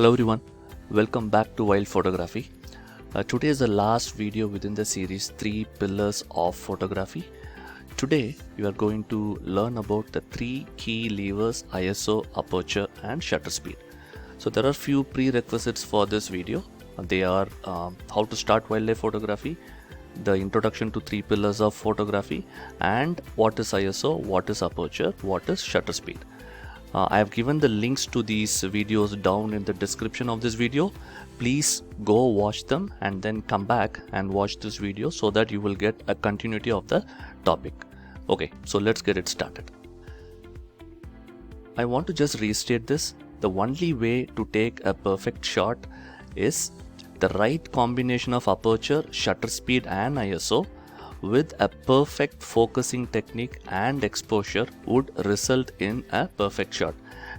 Hello everyone, welcome back to Wild Photography. Today is the last video within the series 3 Pillars of Photography. Today we are going to learn about the 3 key levers: ISO, aperture and shutter speed. So there are few prerequisites for this video. They are how to start wildlife photography, the introduction to 3 pillars of photography, and what is ISO, what is aperture, what is shutter speed. I have given the links to these videos down in the description of this video. Please go watch them and then come back and watch this video so that you will get a continuity of the topic. Okay, so let's get it started. I want to just restate this. The only way to take a perfect shot is the right combination of aperture, shutter speed and ISO with a perfect focusing technique and exposure would result in a perfect shot,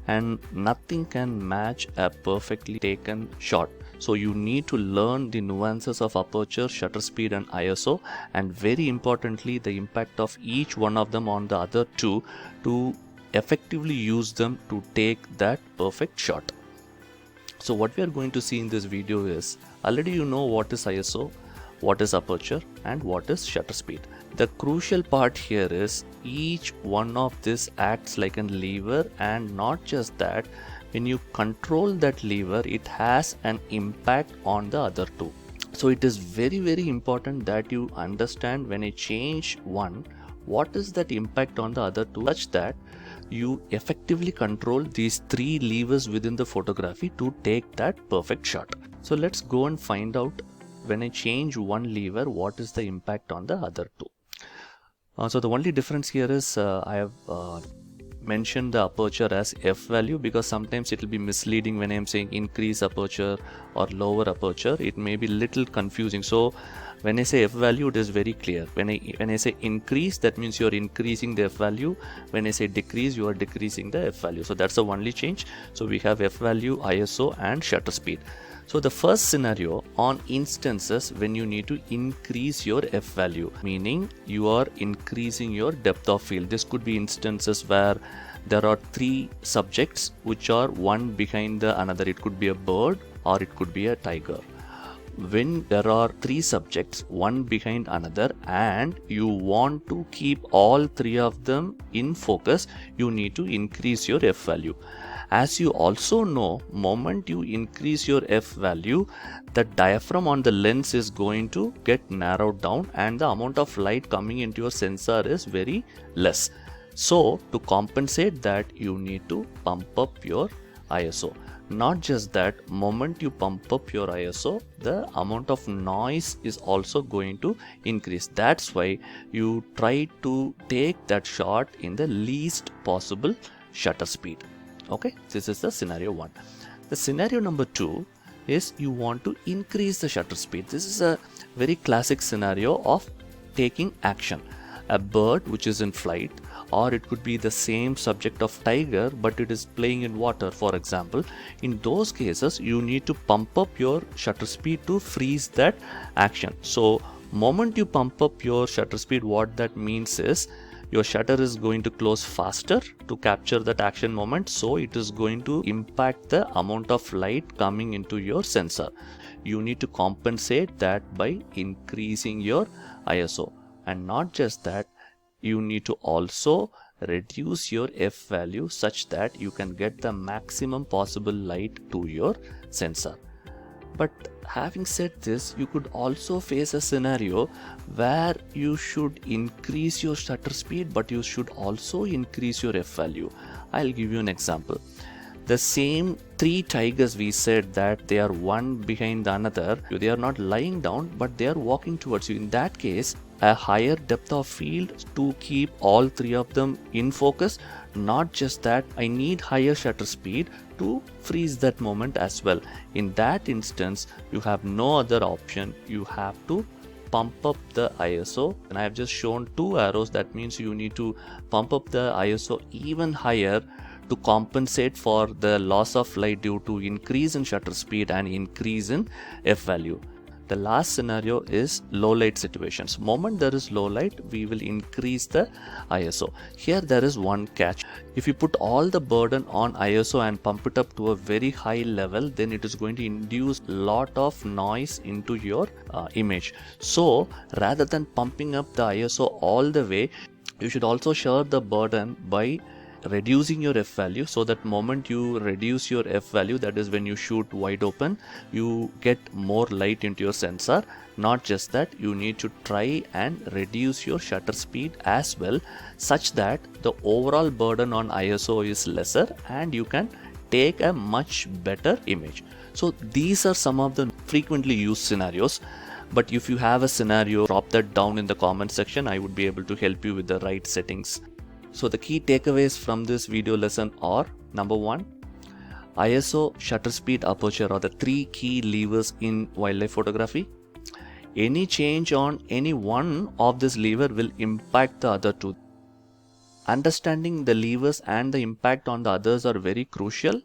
and nothing can match a perfectly taken shot. So you need to learn the nuances of aperture, shutter speed and ISO, and very importantly the impact of each one of them on the other two to effectively use them to take that perfect shot. So what we are going to see in this video is, already you know what is ISO, what is aperture and what is shutter speed. The crucial part here is each one of this acts like a lever, and not just that, when you control that lever it has an impact on the other two. So it is very important that you understand when I change one, what is that impact on the other two, such that you effectively control these 3 levers within the photography to take that perfect shot. So let's go and find out, when I change one lever, what is the impact on the other two. So the only difference here is I have mentioned the aperture as f value, because sometimes it will be misleading when I am saying increase aperture or lower aperture. It may be little confusing. So when I say f value, it is very clear. When I say increase, that means you are increasing the f value. When I say decrease, you are decreasing the f value. So that's the only change. So we have f value, ISO and shutter speed. So the first scenario on instances when you need to increase your f value, meaning you are increasing your depth of field. This could be instances where there are 3 subjects which are one behind the another. It could be a bird or it could be a tiger. When there are 3 subjects one behind another and you want to keep all 3 of them in focus, you need to increase your f value. As you also know, moment you increase your f value, the diaphragm on the lens is going to get narrowed down and the amount of light coming into your sensor is very less. So to compensate that, you need to pump up your ISO. Not just that, moment you pump up your ISO, the amount of noise is also going to increase. That's why you try to take that shot in the least possible shutter speed. Okay, this is the scenario 1. The scenario number 2 is you want to increase the shutter speed. This is a very classic scenario of taking action. A bird which is in flight, or it could be the same subject of tiger but it is playing in water, for example. In those cases you need to pump up your shutter speed to freeze that action. So moment you pump up your shutter speed, what that means is your shutter is going to close faster to capture that action moment, so it is going to impact the amount of light coming into your sensor. You need to compensate that by increasing your ISO. And not just that, you need to also reduce your f value such that you can get the maximum possible light to your sensor. But having said this, you could also face a scenario where you should increase your shutter speed but you should also increase your f value. I'll give you an example. The same 3 tigers, we said that they are one behind the another. They are not lying down but they are walking towards you. In that case, a higher depth of field to keep all 3 of them in focus. Not just that, I need higher shutter speed to freeze that moment as well. In that instance, you have no other option. You have to pump up the ISO, and I have just shown 2 arrows. That means you need to pump up the ISO even higher to compensate for the loss of light due to increase in shutter speed and increase in f value. The last scenario is low light situations. Moment there is low light, we will increase the ISO. Here there is one catch. If you put all the burden on ISO and pump it up to a very high level, then it is going to induce lot of noise into your image. So rather than pumping up the ISO all the way, you should also share the burden by reducing your f value, so that moment you reduce your f value, that is when you shoot wide open, you get more light into your sensor. Not just that, you need to try and reduce your shutter speed as well, such that the overall burden on ISO is lesser and you can take a much better image. So these are some of the frequently used scenarios. But if you have a scenario, drop that down in the comment section. I would be able to help you with the right settings. So the key takeaways from this video lesson are: number 1, ISO, shutter speed, aperture are the 3 key levers in wildlife photography. Any change on any one of this lever will impact the other 2. Understanding the levers and the impact on the others are very crucial.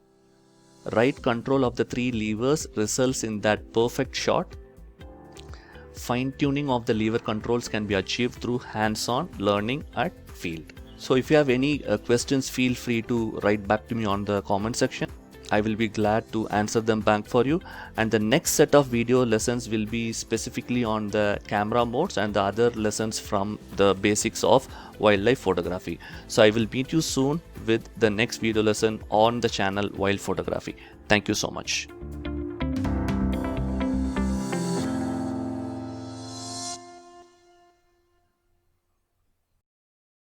Right control of the 3 levers results in that perfect shot. Fine-tuning of the lever controls can be achieved through hands-on learning at field. So if you have any questions, feel free to write back to me on the comment section. I will be glad to answer them back for you. And the next set of video lessons will be specifically on the camera modes and the other lessons from the basics of wildlife photography. So I will meet you soon with the next video lesson on the channel Wild Photography. Thank you so much.